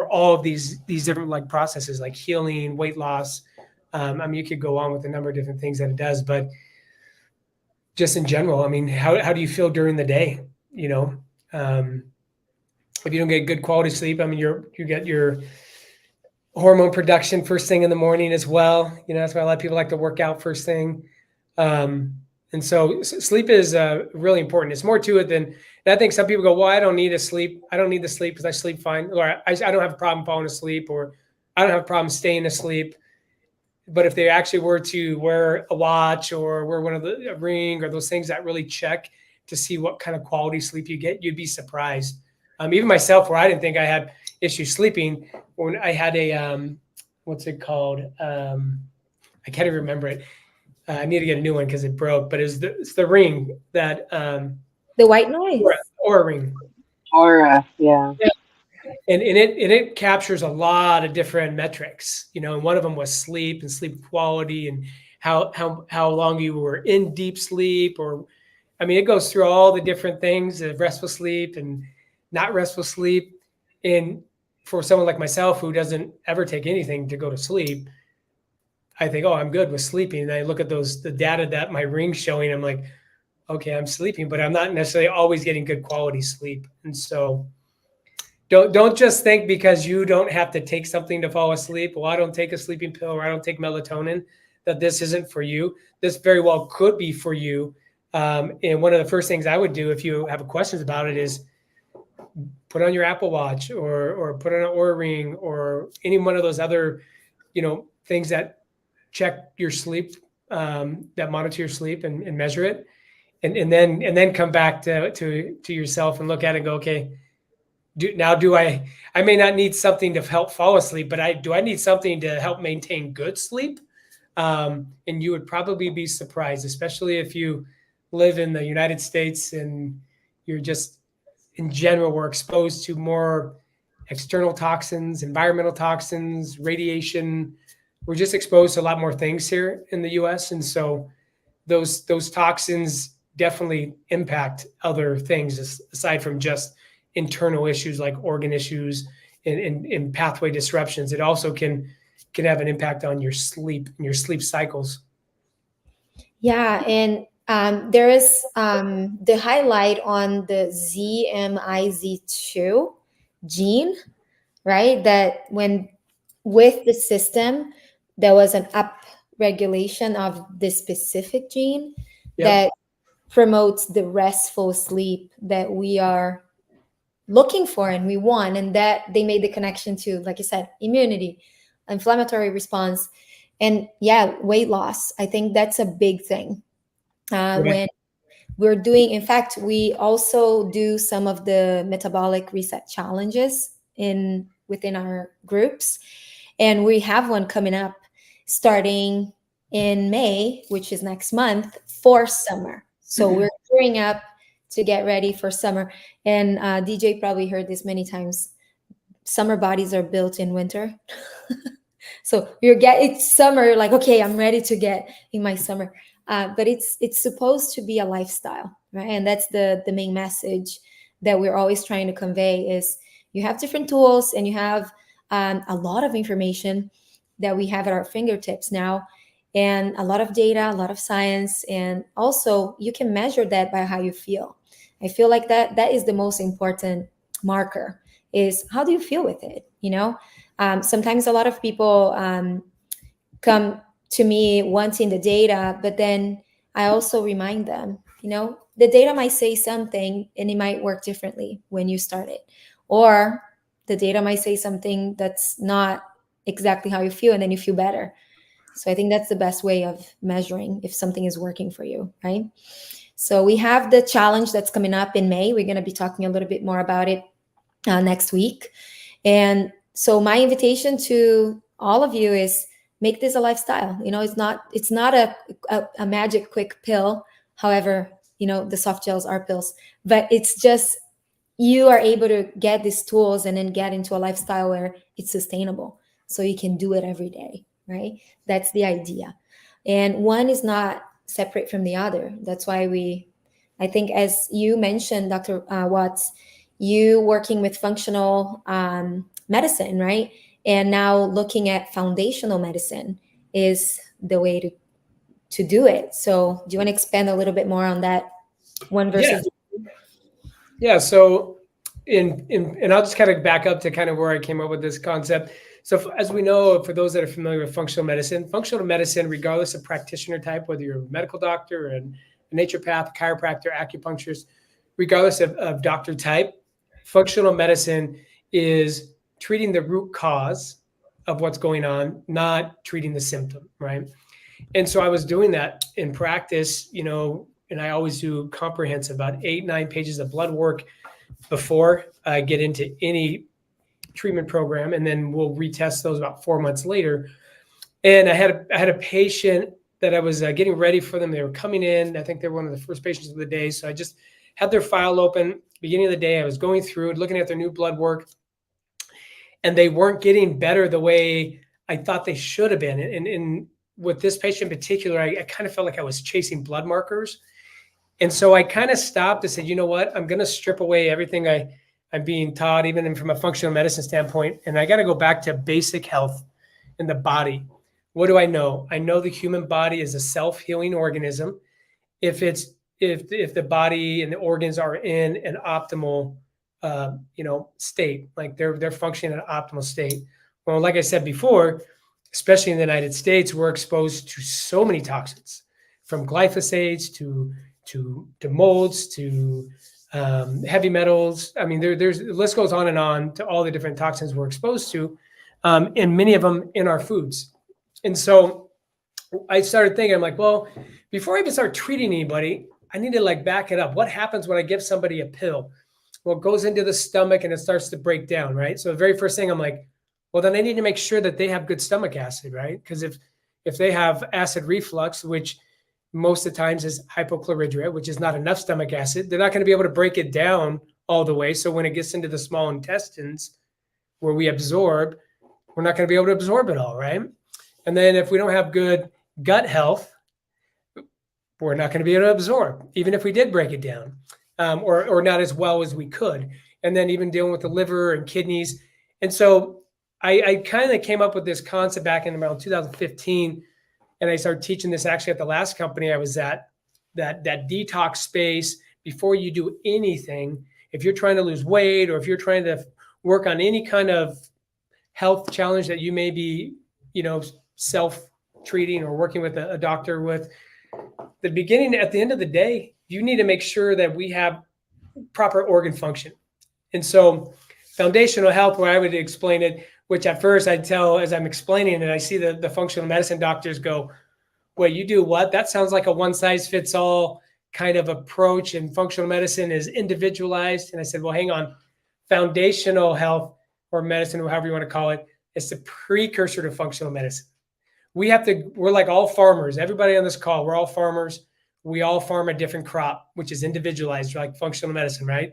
all of these different like processes like healing, weight loss. I mean, you could go on with a number of different things that it does, but just in general, I mean, how do you feel during the day? You know, if you don't get good quality sleep, I mean, you get your hormone production first thing in the morning as well. You know, that's why a lot of people like to work out first thing. And so sleep is really important. It's more to it than, and I think some people go, well, I don't need to sleep. I don't need to sleep because I sleep fine. Or I don't have a problem falling asleep, or I don't have a problem staying asleep. But if they actually were to wear a watch or wear one of a ring or those things that really check to see what kind of quality sleep you get, you'd be surprised. Even myself, where I didn't think I had issues sleeping, when I had a, what's it called? I can't even remember it. I need to get a new one because it broke, but it's the ring that The white noise. Aura ring. Aura, yeah. And it captures a lot of different metrics, you know, and one of them was sleep and sleep quality and how long you were in deep sleep, or I mean, it goes through all the different things of restful sleep and not restful sleep. And for someone like myself who doesn't ever take anything to go to sleep, I think, oh, I'm good with sleeping. And I look at the data that my ring's showing, I'm like, okay, I'm sleeping, but I'm not necessarily always getting good quality sleep. And so don't just think because you don't have to take something to fall asleep. Well, I don't take a sleeping pill or I don't take melatonin, that this isn't for you. This very well could be for you. And one of the first things I would do if you have questions about it is put on your Apple Watch or put on an Oura Ring or any one of those other, you know, things that check your sleep, that monitor your sleep and measure it, and then come back to yourself and look at it and go, okay, I may not need something to help fall asleep, but do I need something to help maintain good sleep? And you would probably be surprised, especially if you live in the United States and you're just, in general, we're exposed to more external toxins, environmental toxins, radiation. We're just exposed to a lot more things here in the US. And so those toxins definitely impact other things aside from just internal issues like organ issues and pathway disruptions. It also can have an impact on your sleep and your sleep cycles. Yeah, and there is the highlight on the ZMIZ2 gene, right? That when with the system, there was an up regulation of this specific gene that promotes the restful sleep that we are looking for and we want. And that they made the connection to, like you said, immunity, inflammatory response, and weight loss. I think that's a big thing. When we're doing, in fact, we also do some of the metabolic reset challenges within our groups. And we have one coming up starting in May, which is next month, for summer. So we're gearing up to get ready for summer. And DJ probably heard this many times. Summer bodies are built in winter. So it's summer, like, okay, I'm ready to get in my summer. But it's supposed to be a lifestyle, right? And that's the main message that we're always trying to convey is you have different tools and you have a lot of information that we have at our fingertips now, and a lot of data, a lot of science, and also you can measure that by how you feel. I feel like that is the most important marker, is how do you feel with it, you know? Sometimes a lot of people come to me wanting the data, but then I also remind them, you know, the data might say something and it might work differently when you start it, or the data might say something that's not exactly how you feel and then you feel better. So I think that's the best way of measuring if something is working for you, right? So we have the challenge that's coming up in May. We're going to be talking a little bit more about it next week. And so my invitation to all of you is make this a lifestyle. It's not a magic quick pill. However, the soft gels are pills, but it's just you are able to get these tools and then get into a lifestyle where it's sustainable. So you can do it every day, right? That's the idea. And one is not separate from the other. That's why I think, as you mentioned, Dr. Watts, you working with functional medicine, right? And now looking at foundational medicine is the way to do it. So do you want to expand a little bit more on that one versus? Yeah. So and I'll just kind of back up to kind of where I came up with this concept. So as we know, for those that are familiar with functional medicine, regardless of practitioner type, whether you're a medical doctor and a naturopath, chiropractor, acupuncturist, regardless of doctor type, functional medicine is treating the root cause of what's going on, not treating the symptom, right? And so I was doing that in practice, and I always do comprehensive, about 8-9 pages of blood work before I get into any treatment program, and then we'll retest those about 4 months later. And I had a patient that I was getting ready for them. They were coming in. I think they were one of the first patients of the day. So I just had their file open. Beginning of the day, I was going through it, looking at their new blood work, and they weren't getting better the way I thought they should have been. And with this patient in particular, I kind of felt like I was chasing blood markers. And so I kind of stopped and said, you know what, I'm going to strip away everything I'm being taught, even from a functional medicine standpoint. And I got to go back to basic health in the body. What do I know? I know the human body is a self-healing organism. If the body and the organs are in an optimal, state, like they're functioning in an optimal state. Well, like I said before, especially in the United States, we're exposed to so many toxins, from glyphosates to molds to heavy metals. I mean, there's the list goes on and on to all the different toxins we're exposed to, and many of them in our foods. And so I started thinking, I'm like, well, before I even start treating anybody, I need to back it up. What happens when I give somebody a pill? Well, it goes into the stomach and it starts to break down, right? So the very first thing I'm like, well, then I need to make sure that they have good stomach acid, right? Because if they have acid reflux, which most of the times is hypochlorhydria, which is not enough stomach acid, they're not going to be able to break it down all the way. So when it gets into the small intestines where we absorb, we're not going to be able to absorb it all, right? And then if we don't have good gut health, we're not going to be able to absorb, even if we did break it down, or not as well as we could. And then even dealing with the liver and kidneys. And so I kind of came up with this concept back in around 2015. And I started teaching this actually at the last company I was at, that detox space. Before you do anything, if you're trying to lose weight or if you're trying to work on any kind of health challenge that you may be, self-treating or working with a doctor with, at the end of the day, you need to make sure that we have proper organ function. And so foundational health, where I would explain it, which at first I'd tell as I'm explaining it, I see the functional medicine doctors go, well, you do what? That sounds like a one size fits all kind of approach, and functional medicine is individualized. And I said, well, hang on. Foundational health or medicine, or however you want to call it, is the precursor to functional medicine. We're like all farmers. Everybody on this call, we're all farmers. We all farm a different crop, which is individualized, like functional medicine, right?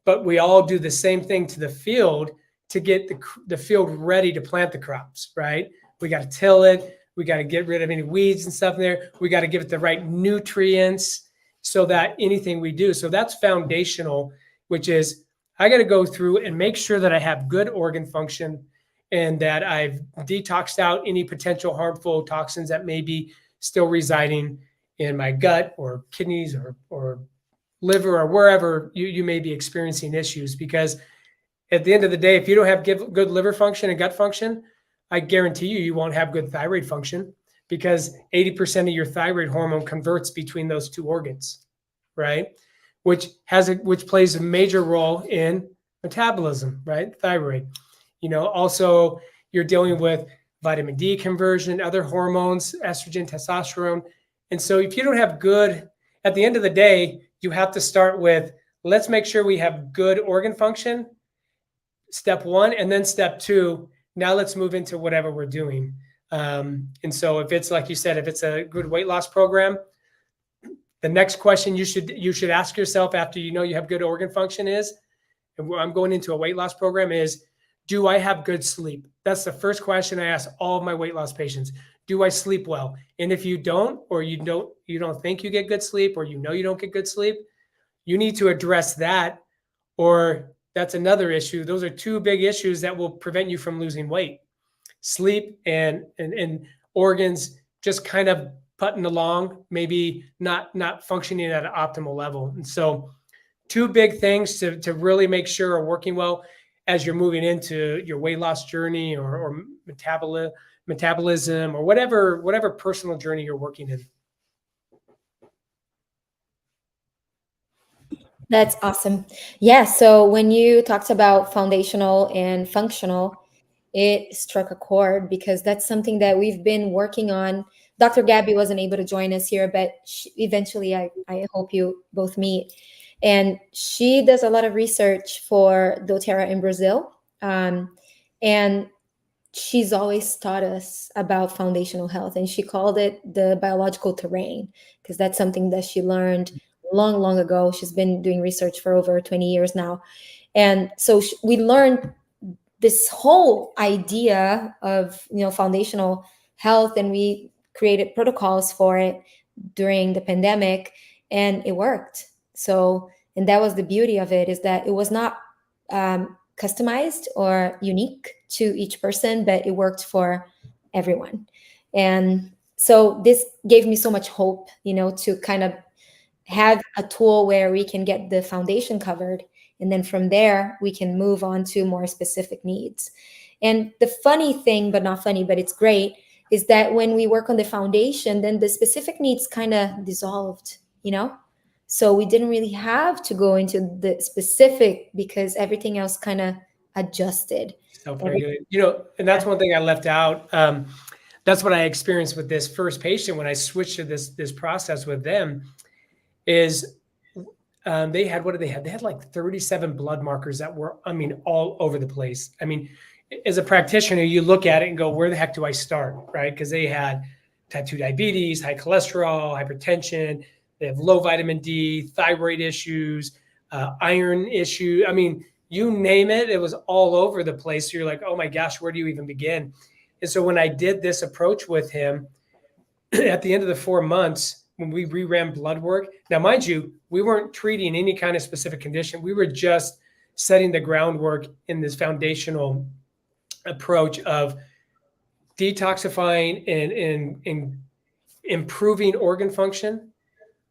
But we all do the same thing to the field to get the field ready to plant the crops, right? We got to till it. We got to get rid of any weeds and stuff in there. We got to give it the right nutrients so that anything we do. So that's foundational, which is I got to go through and make sure that I have good organ function and that I've detoxed out any potential harmful toxins that may be still residing in my gut or kidneys or liver or wherever you may be experiencing issues. Because at the end of the day, if you don't have good liver function and gut function, I guarantee you won't have good thyroid function, because 80% of your thyroid hormone converts between those two organs, right? Which plays a major role in metabolism, right? Thyroid. Also you're dealing with vitamin D conversion, other hormones, estrogen, testosterone. And so if you don't have good, at the end of the day, you have to start with, let's make sure we have good organ function, step one, and then step two, now let's move into whatever we're doing. And so if it's, like you said, if it's a good weight loss program, the next question you should ask yourself after you know you have good organ function is, and I'm going into a weight loss program, is, do I have good sleep? That's the first question I ask all of my weight loss patients. Do I sleep well? And if you don't, or you don't think you get good sleep, or you know you don't get good sleep, you need to address that, or that's another issue. Those are two big issues that will prevent you from losing weight. Sleep and organs just kind of putting along, maybe not functioning at an optimal level. And so two big things to really make sure are working well as you're moving into your weight loss journey or metabolism or whatever personal journey you're working in. That's awesome. Yeah. So when you talked about foundational and functional, it struck a chord because that's something that we've been working on. Dr. Gabby wasn't able to join us here, but eventually I hope you both meet. And she does a lot of research for doTERRA in Brazil. And she's always taught us about foundational health. And she called it the biological terrain, because that's something that she learned long, long ago. She's been doing research for over 20 years now. And so we learned this whole idea of, foundational health, and we created protocols for it during the pandemic, and it worked. So, and that was the beauty of it, is that it was not customized or unique to each person, but it worked for everyone. And so this gave me so much hope, to kind of have a tool where we can get the foundation covered. And then from there, we can move on to more specific needs. And the funny thing, but not funny, but it's great, is that when we work on the foundation, then the specific needs kind of dissolved, So we didn't really have to go into the specific because everything else kind of adjusted. Self-regulated. And that's one thing I left out. That's what I experienced with this first patient when I switched to this process with them, is they had, what did they have? They had like 37 blood markers that were, all over the place. As a practitioner, you look at it and go, where the heck do I start, right? Because they had type 2 diabetes, high cholesterol, hypertension, they have low vitamin D, thyroid issues, iron issue. You name it, it was all over the place. So you're like, oh my gosh, where do you even begin? And so when I did this approach with him, at the end of the 4 months, when we reran blood work, now mind you, we weren't treating any kind of specific condition. We were just setting the groundwork in this foundational approach of detoxifying and improving organ function.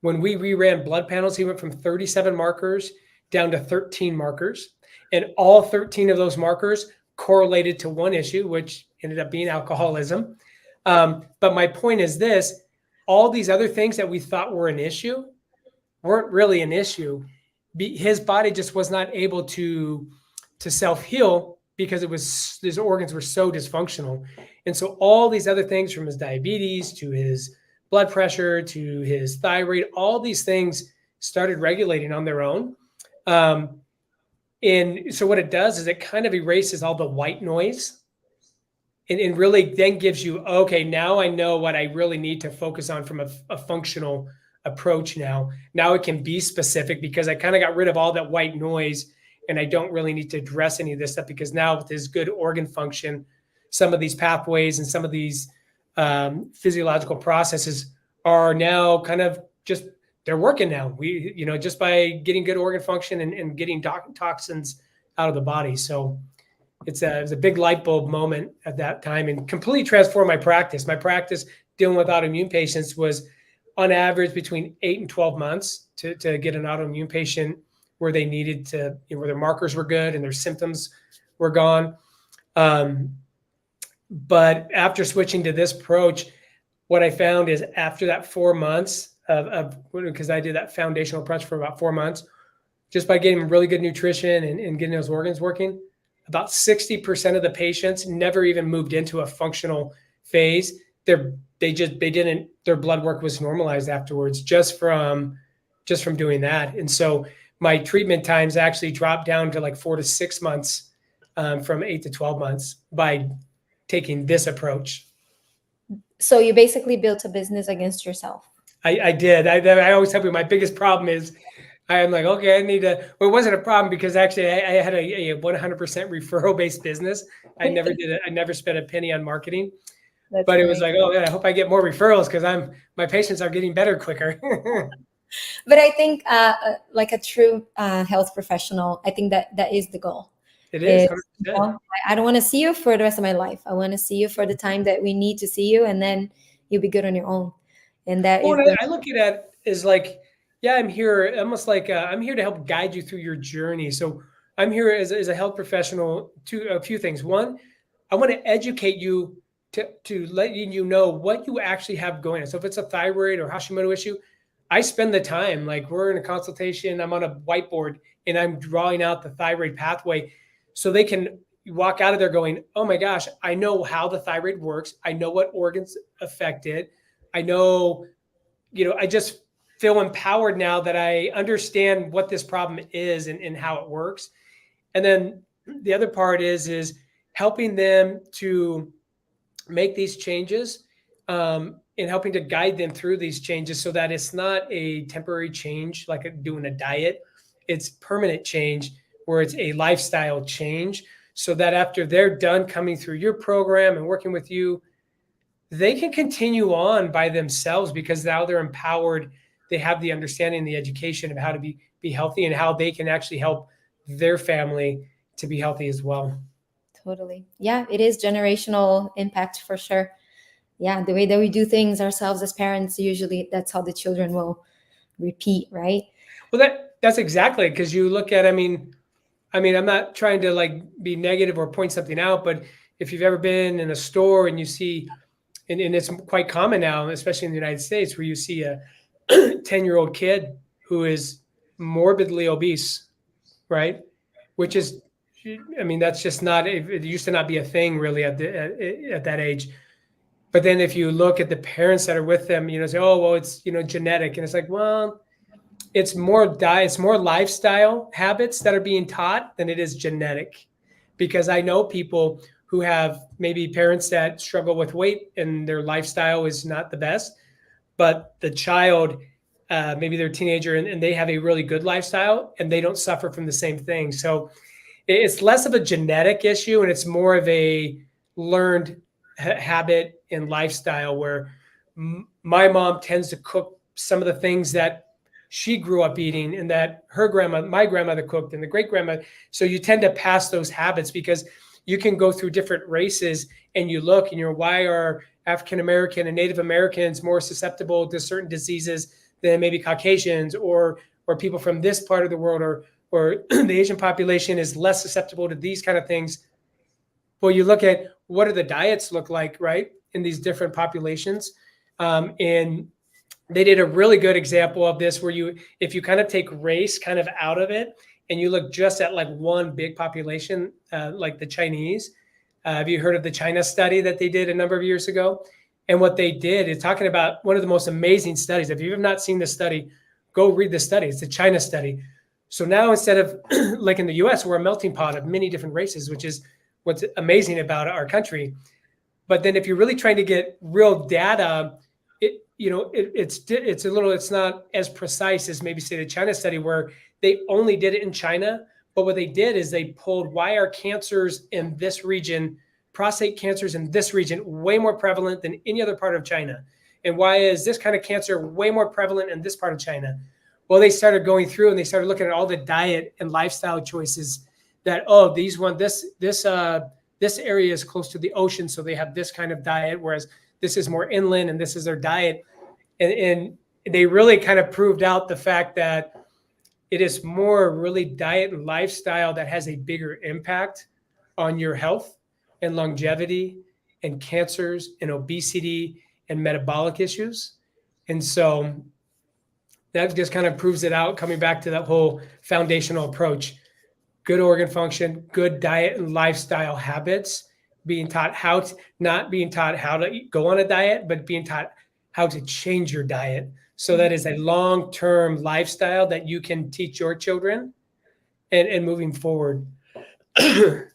When we reran blood panels, he went from 37 markers down to 13 markers. And all 13 of those markers correlated to one issue, which ended up being alcoholism. But my point is this: all these other things that we thought were an issue weren't really an issue. His body just was not able to self-heal because his organs were so dysfunctional. And so all these other things, from his diabetes to his blood pressure to his thyroid, all these things started regulating on their own. And so what it does is it kind of erases all the white noise and really then gives you, okay, now I know what I really need to focus on from a functional approach now. Now it can be specific because I kind of got rid of all that white noise and I don't really need to address any of this stuff, because now with this good organ function, some of these pathways and some of these physiological processes are now kind of just, they're working now. We, just by getting good organ function and getting toxins out of the body. So it was a big light bulb moment at that time and completely transformed my practice. My practice dealing with autoimmune patients was on average between 8 and 12 months to get an autoimmune patient where they needed to, where their markers were good and their symptoms were gone. But after switching to this approach, what I found is after that 4 months because I did that foundational approach for about 4 months, just by getting really good nutrition and getting those organs working, about 60% of the patients never even moved into a functional phase. Their their blood work was normalized afterwards just from doing that. And so my treatment times actually dropped down to like 4 to 6 months from 8 to 12 months by taking this approach. So you basically built a business against yourself. I did. I always tell people my biggest problem is I'm like, okay, I need to, well, it wasn't a problem because actually I had a 100% referral based business. I never spent a penny on marketing. That's but great. It was like, oh, yeah, I hope I get more referrals because my patients are getting better quicker. But I think like a true health professional, I think that is the goal. It is. You know, I don't want to see you for the rest of my life. I want to see you for the time that we need to see you, and then you'll be good on your own. And that is I look at it as like, yeah, I'm here almost like I'm here to help guide you through your journey. So I'm here as a health professional to a few things. One, I want to educate you to let you know what you actually have going on. So if it's a thyroid or Hashimoto issue, I spend the time, like we're in a consultation, I'm on a whiteboard and I'm drawing out the thyroid pathway so they can walk out of there going, oh my gosh, I know how the thyroid works. I know what organs affect it. I know, I just feel empowered now that I understand what this problem is and how it works. And then the other part is helping them to make these changes and helping to guide them through these changes so that it's not a temporary change like doing a diet. It's permanent change where it's a lifestyle change so that after they're done coming through your program and working with you, they can continue on by themselves because now they're empowered. They have the understanding, the education of how to be healthy and how they can actually help their family to be healthy as well. Totally. Yeah, it is generational impact for sure. Yeah, the way that we do things ourselves as parents, usually that's how the children will repeat, right? Well, that's exactly because you look at, I mean, I'm not trying to like be negative or point something out, but if you've ever been in a store and you see, and it's quite common now, especially in the United States, where you see a 10-year-old kid who is morbidly obese, right? Which is, that's just not, it used to not be a thing really at that age. But then if you look at the parents that are with them, say, oh, well, it's, genetic. And it's like, well, it's more diet, it's more lifestyle habits that are being taught than it is genetic. Because I know people who have maybe parents that struggle with weight and their lifestyle is not the best, but the child, maybe they're a teenager and they have a really good lifestyle and they don't suffer from the same thing. So it's less of a genetic issue and it's more of a learned habit and lifestyle where my mom tends to cook some of the things that she grew up eating and that my grandmother cooked and the great grandmother. So you tend to pass those habits because you can go through different races and you look and why are African-American and Native Americans more susceptible to certain diseases than maybe Caucasians or people from this part of the world or the Asian population is less susceptible to these kind of things. Well, you look at what do the diets look like, right, in these different populations. And they did a really good example of this where if you kind of take race kind of out of it and you look just at like one big population, like the Chinese. Have you heard of the China study that they did a number of years ago? And what they did is talking about one of the most amazing studies. If you have not seen the study, go read the study. It's the China study. So now instead of like in the US, we're a melting pot of many different races, which is what's amazing about our country. But then if you're really trying to get real data, it's not as precise as maybe say the China study where they only did it in China. But what they did is they pulled why are cancers in this region, prostate cancers in this region, way more prevalent than any other part of China. And why is this kind of cancer way more prevalent in this part of China? Well, they started going through and they started looking at all the diet and lifestyle choices that, this area is close to the ocean, so they have this kind of diet, whereas this is more inland and this is their diet. And they really kind of proved out the fact that it is more really diet and lifestyle that has a bigger impact on your health and longevity and cancers and obesity and metabolic issues. And so that just kind of proves it out, coming back to that whole foundational approach. Good organ function, good diet and lifestyle habits being taught not being taught how to go on a diet, but being taught how to change your diet. So that is a long-term lifestyle that you can teach your children and moving forward. And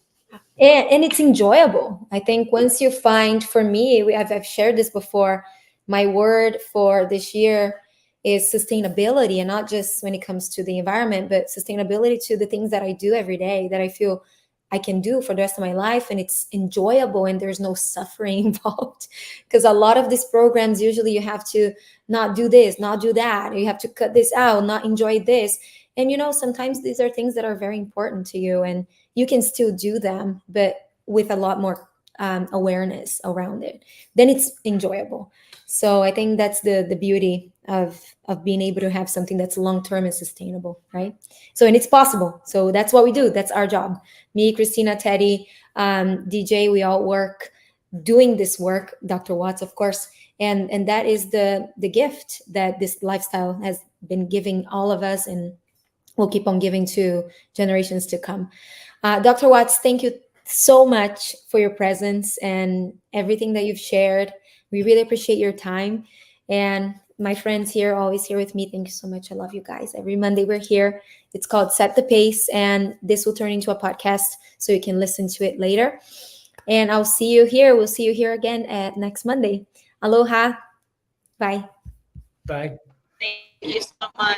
it's enjoyable. I think once you find, for me, I've shared this before, my word for this year is sustainability, and not just when it comes to the environment, but sustainability to the things that I do every day that I feel I can do for the rest of my life, and it's enjoyable and there's no suffering involved. Because a lot of these programs, usually you have to not do this, not do that, or you have to cut this out, not enjoy this. And sometimes these are things that are very important to you, and you can still do them, but with a lot more awareness around it. Then it's enjoyable. So I think that's the beauty of being able to have something that's long-term and sustainable, right? So, and it's possible. So that's what we do. That's our job. Me, Christina, Teddy, DJ, we all work doing this work, Dr. Watts, of course. And that is the gift that this lifestyle has been giving all of us, and will keep on giving to generations to come. Dr. Watts, thank you so much for your presence and everything that you've shared. We really appreciate your time. And my friends here, always here with me, thank you so much. I love you guys. Every Monday we're here. It's called Set the Pace, and this will turn into a podcast so you can listen to it later. And I'll see you here. We'll see you here again at next Monday. Aloha. Bye. Bye. Thank you so much.